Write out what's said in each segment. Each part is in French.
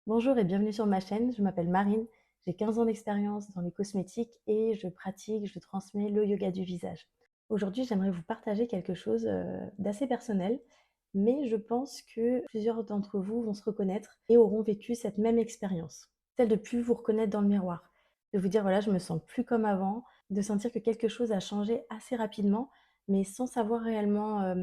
Bonjour et bienvenue sur ma chaîne, je m'appelle Marine, j'ai 15 ans d'expérience dans les cosmétiques et je pratique, je transmets le yoga du visage. Aujourd'hui, j'aimerais vous partager quelque chose d'assez personnel, mais je pense que plusieurs d'entre vous vont se reconnaître et auront vécu cette même expérience. Celle de plus vous reconnaître dans le miroir, de vous dire voilà, je me sens plus comme avant, de sentir que quelque chose a changé assez rapidement, mais sans savoir réellement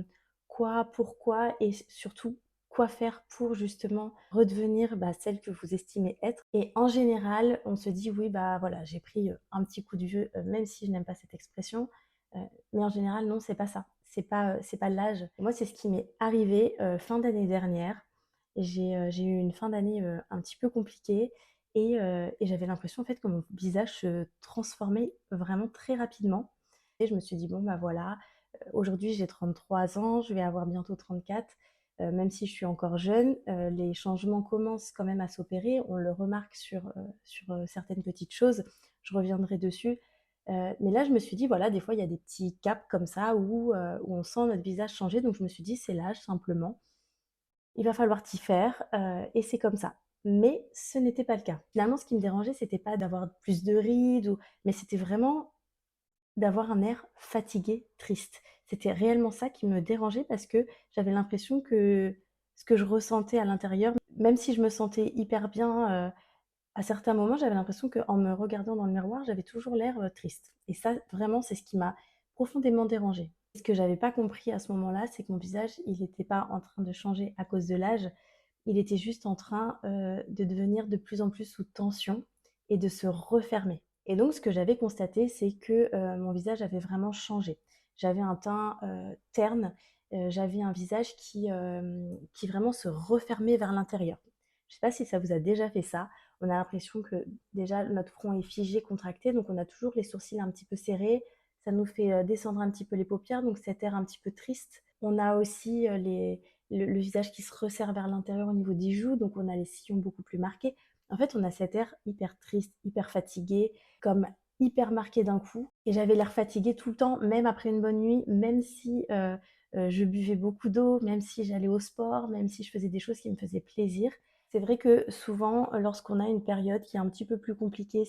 quoi, pourquoi et surtout quoi faire pour justement redevenir, celle que vous estimez être. Et en général, on se dit: «Oui, bah, voilà, j'ai pris, un petit coup de vieux», même si je n'aime pas cette expression, heu, mais en général, non, c'est pas ça. C'est pas l'âge. Moi, c'est ce qui m'est arrivé, fin d'année dernière. J'ai eu une fin d'année, un petit peu compliquée et j'avais l'impression, en fait, que mon visage se transformait vraiment très rapidement et je me suis dit: «Bon, bah, voilà, aujourd'hui, j'ai 33 ans, je vais avoir bientôt 34. Même si je suis encore jeune, les changements commencent quand même à s'opérer. On le remarque sur certaines petites choses. Je reviendrai dessus. Mais là, je me suis dit, voilà, des fois, il y a des petits caps comme ça où on sent notre visage changer. Donc je me suis dit: «C'est l'âge simplement. Il va falloir t'y faire, et c'est comme ça». Mais ce n'était pas le cas. Finalement, ce qui me dérangeait, c'était pas d'avoir plus de rides mais c'était vraiment d'avoir un air fatigué, triste. C'était réellement ça qui me dérangeait parce que j'avais l'impression que ce que je ressentais à l'intérieur, même si je me sentais hyper bien, à certains moments, j'avais l'impression qu'en me regardant dans le miroir, j'avais toujours l'air, triste et ça, vraiment, c'est ce qui m'a profondément dérangée. Ce que j'avais pas compris à ce moment-là, c'est que mon visage, il était pas en train de changer à cause de l'âge, il était juste en train, de devenir de plus en plus sous tension et de se refermer. Et donc ce que j'avais constaté, c'est que, mon visage avait vraiment changé. J'avais un teint, terne, j'avais un visage qui vraiment se refermait vers l'intérieur. Je sais pas si ça vous a déjà fait ça? On a l'impression que déjà notre front est figé, contracté, donc on a toujours les sourcils un petit peu serrés. Ça nous fait, descendre un petit peu les paupières, donc cet air un petit peu triste. On a aussi, le visage qui se resserre vers l'intérieur au niveau des joues, donc on a les sillons beaucoup plus marqués. En fait, on a cet air hyper triste, hyper fatigué, comme hyper marqué d'un coup et j'avais l'air fatiguée tout le temps, même après une bonne nuit, même si, je buvais beaucoup d'eau, même si j'allais au sport, même si je faisais des choses qui me faisaient plaisir. C'est vrai que souvent, lorsqu'on a une période qui est un petit peu plus compliquée,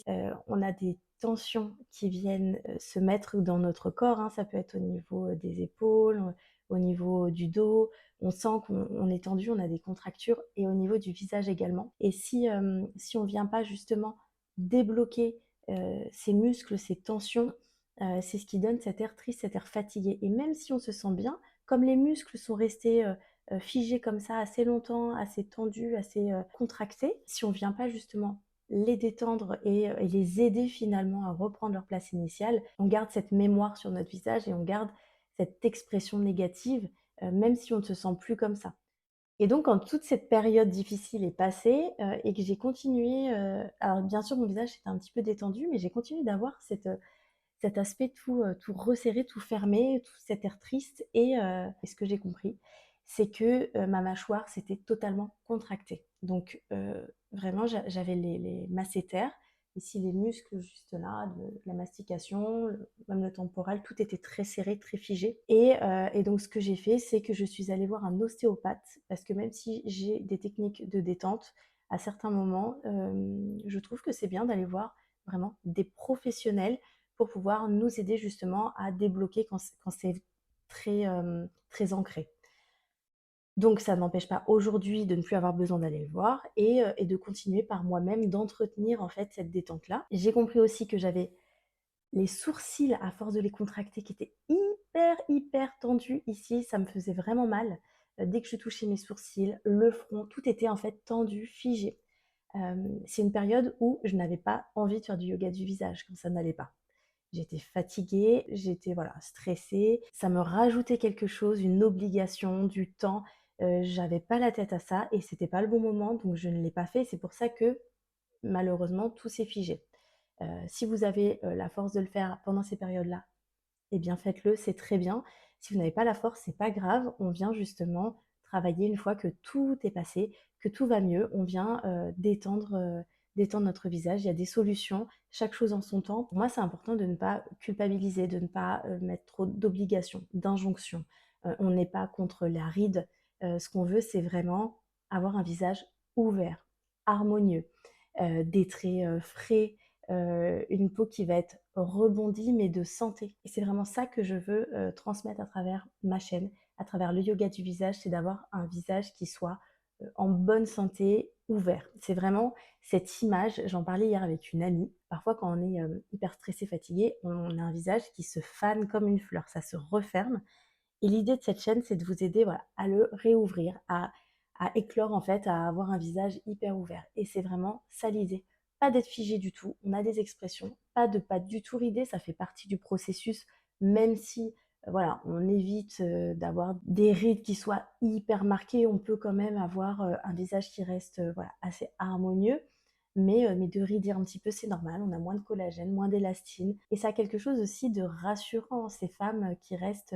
on a des tensions qui viennent, se mettre dans notre corps, hein. Ça peut être au niveau, des épaules, au niveau du dos. On sent qu'on est tendu, on a des contractures et au niveau du visage également. Et si on vient pas justement débloquer, ces muscles, ces tensions, c'est ce qui donne cet air triste, cet air fatigué. Et même si on se sent bien, comme les muscles sont restés, figés comme ça assez longtemps, assez tendus, assez, contractés, si on vient pas justement les détendre et les aider finalement à reprendre leur place initiale, on garde cette mémoire sur notre visage et on garde cette expression négative, même si on ne se sent plus comme ça. Et donc quand toute cette période difficile est passée, et que j'ai continué, alors bien sûr mon visage s'était un petit peu détendu, mais j'ai continué d'avoir cet aspect tout resserré, tout fermé, tout cet air triste et ce que j'ai compris, c'est que, ma mâchoire s'était totalement contractée. Donc vraiment j'avais les masséters, ici les muscles juste là, de la mastication, même le temporal, tout était très serré, très figé et donc ce que j'ai fait, c'est que je suis allée voir un ostéopathe parce que même si j'ai des techniques de détente, à certains moments, je trouve que c'est bien d'aller voir vraiment des professionnels pour pouvoir nous aider justement à débloquer quand c'est très, très ancré. Donc ça n'empêche pas aujourd'hui de ne plus avoir besoin d'aller le voir et de continuer par moi-même d'entretenir en fait cette détente-là. J'ai compris aussi que j'avais les sourcils, à force de les contracter, qui étaient hyper, hyper tendus ici, ça me faisait vraiment mal. Dès que je touchais mes sourcils, le front, tout était en fait tendu, figé. C'est une période où je n'avais pas envie de faire du yoga du visage quand ça n'allait pas. J'étais fatiguée, j'étais voilà, stressée, ça me rajoutait quelque chose, une obligation, du temps. J'avais pas la tête à ça et c'était pas le bon moment, donc je ne l'ai pas fait. C'est pour ça que malheureusement tout s'est figé. Si vous avez, la force de le faire pendant ces périodes-là, eh bien faites-le, c'est très bien. Si vous n'avez pas la force, c'est pas grave, on vient justement travailler une fois que tout est passé, que tout va mieux, on vient, détendre notre visage. Il y a des solutions, chaque chose en son temps. Pour moi, c'est important de ne pas culpabiliser, de ne pas, mettre trop d'obligations, d'injonctions. On n'est pas contre la ride, ce qu'on veut, c'est vraiment avoir un visage ouvert. harmonieux, des traits, frais, une peau qui va être rebondie mais de santé et c'est vraiment ça que je veux, transmettre à travers ma chaîne, à travers le yoga du visage, c'est d'avoir un visage qui soit, en bonne santé, ouvert. C'est vraiment cette image, j'en parlais hier avec une amie, parfois quand on est, hyper stressé, fatigué, on a un visage qui se fane comme une fleur, ça se referme et l'idée de cette chaîne, c'est de vous aider, voilà, à le réouvrir, à éclore en fait, à avoir un visage hyper ouvert. Et c'est vraiment ça l'idée. Pas d'être figé du tout, on a des expressions, pas du tout rider, ça fait partie du processus, même si voilà, on évite d'avoir des rides qui soient hyper marquées, on peut quand même avoir un visage qui reste voilà, assez harmonieux. Mais de rider un petit peu, c'est normal, on a moins de collagène, moins d'élastine. Et ça a quelque chose aussi de rassurant, ces femmes qui restent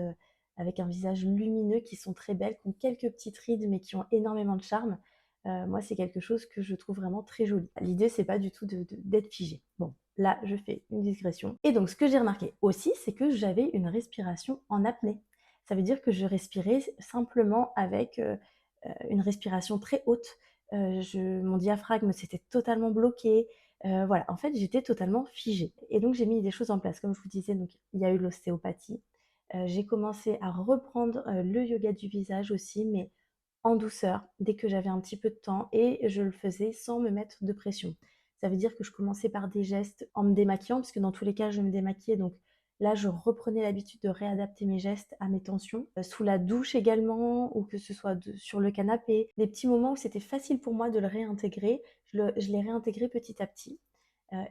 avec un visage lumineux, qui sont très belles, qui ont quelques petites rides, mais qui ont énormément de charme. Moi, c'est quelque chose que je trouve vraiment très joli. L'idée, c'est pas du tout d'être figé. Bon, là, je fais une digression. Et donc, ce que j'ai remarqué aussi, c'est que j'avais une respiration en apnée. Ça veut dire que je respirais simplement avec une respiration très haute. Mon diaphragme s'était totalement bloqué. Voilà, en fait, j'étais totalement figée. Et donc, j'ai mis des choses en place. Comme je vous disais, donc, il y a eu l'ostéopathie, j'ai commencé à reprendre, le yoga du visage aussi, mais en douceur, dès que j'avais un petit peu de temps et je le faisais sans me mettre de pression. Ça veut dire que je commençais par des gestes en me démaquillant, parce que dans tous les cas, je me démaquillais, donc là, je reprenais l'habitude de réadapter mes gestes à mes tensions. Sous la douche également ou que ce soit sur le canapé, des petits moments où c'était facile pour moi de le réintégrer, je l'ai réintégré petit à petit.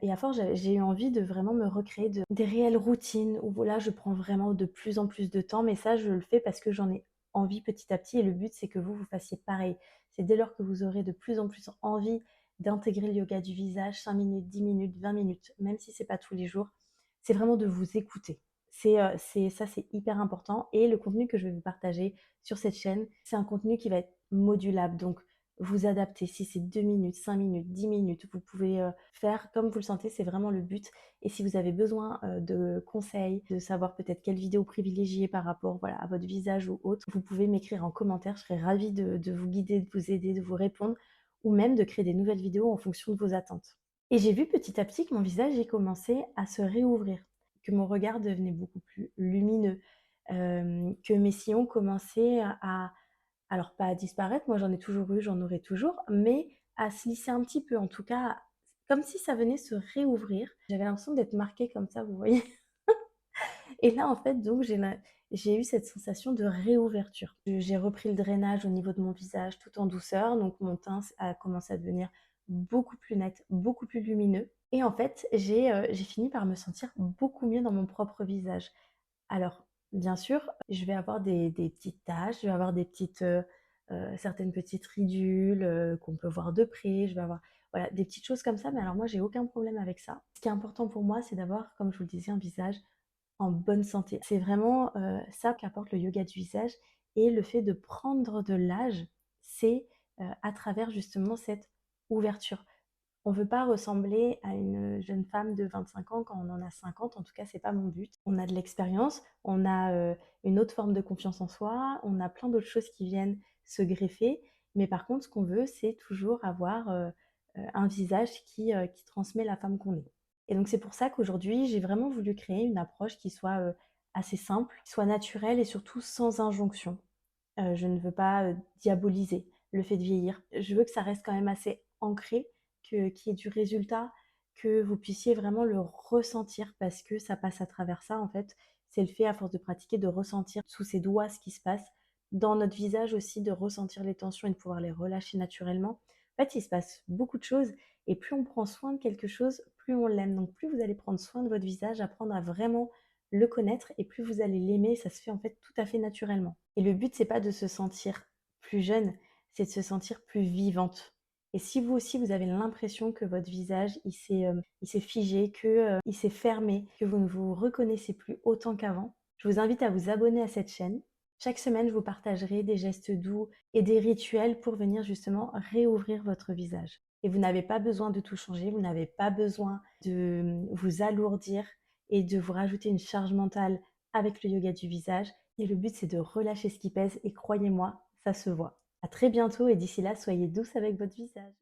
Et à force, j'ai eu envie de vraiment me recréer des réelles routines où voilà, je prends vraiment de plus en plus de temps, mais ça, je le fais parce que j'en ai envie petit à petit et le but, c'est que vous fassiez pareil. C'est dès lors que vous aurez de plus en plus envie d'intégrer le yoga du visage, 5 minutes, 10 minutes, 20 minutes, même si c'est pas tous les jours, c'est vraiment de vous écouter. C'est hyper important et le contenu que je vais vous partager sur cette chaîne, c'est un contenu qui va être modulable. Donc, vous adaptez. Si c'est 2 minutes, 5 minutes, 10 minutes, vous pouvez faire comme vous le sentez, c'est vraiment le but. Et si vous avez besoin de conseils, de savoir peut-être quelle vidéo privilégier par rapport voilà, à votre visage ou autre, vous pouvez m'écrire en commentaire. Je serai ravie de vous guider, de vous aider, de vous répondre ou même de créer des nouvelles vidéos en fonction de vos attentes. Et j'ai vu petit à petit que mon visage ait commencé à se réouvrir, que mon regard devenait beaucoup plus lumineux, que mes sillons commençaient alors pas à disparaître, moi j'en ai toujours eu, j'en aurai toujours, mais à se lisser un petit peu, en tout cas, comme si ça venait se réouvrir. J'avais l'impression d'être marquée comme ça, vous voyez? Et là, en fait, donc j'ai eu cette sensation de réouverture. J'ai repris le drainage au niveau de mon visage tout en douceur, donc mon teint a commencé à devenir beaucoup plus net, beaucoup plus lumineux et en fait, j'ai fini par me sentir beaucoup mieux dans mon propre visage. Alors, bien sûr, je vais avoir des petites taches, je vais avoir des petites, certaines petites ridules, qu'on peut voir de près. Je vais avoir, voilà, des petites choses comme ça, mais alors moi, j'ai aucun problème avec ça. Ce qui est important pour moi, c'est d'avoir, comme je vous le disais, un visage en bonne santé. C'est vraiment, ça qu'apporte le yoga du visage et le fait de prendre de l'âge, c'est, à travers justement cette ouverture. On veut pas ressembler à une jeune femme de 25 ans quand on en a 50, en tout cas, c'est pas mon but. On a de l'expérience, on a, une autre forme de confiance en soi, on a plein d'autres choses qui viennent se greffer, mais par contre, ce qu'on veut, c'est toujours avoir, un visage qui transmet la femme qu'on est. Et donc c'est pour ça qu'aujourd'hui, j'ai vraiment voulu créer une approche qui soit, assez simple, qui soit naturelle et surtout sans injonction. Je ne veux pas, diaboliser le fait de vieillir. Je veux que ça reste quand même assez ancré, qu'il y ait du résultat, que vous puissiez vraiment le ressentir parce que ça passe à travers ça, en fait. C'est le fait, à force de pratiquer, de ressentir sous ses doigts ce qui se passe. Dans notre visage aussi, de ressentir les tensions et de pouvoir les relâcher naturellement. En fait, il se passe beaucoup de choses et plus on prend soin de quelque chose, plus on l'aime. Donc plus vous allez prendre soin de votre visage, apprendre à vraiment le connaître et plus vous allez l'aimer, ça se fait en fait tout à fait naturellement. Et le but, c'est pas de se sentir plus jeune, c'est de se sentir plus vivante. Et si vous aussi, vous avez l'impression que votre visage, il s'est figé, que, il s'est fermé, que vous ne vous reconnaissez plus autant qu'avant, je vous invite à vous abonner à cette chaîne. Chaque semaine, je vous partagerai des gestes doux et des rituels pour venir justement réouvrir votre visage. Et vous n'avez pas besoin de tout changer, vous n'avez pas besoin de vous alourdir et de vous rajouter une charge mentale avec le yoga du visage. Et le but, c'est de relâcher ce qui pèse et croyez-moi, ça se voit. À très bientôt et d'ici là, soyez douce avec votre visage.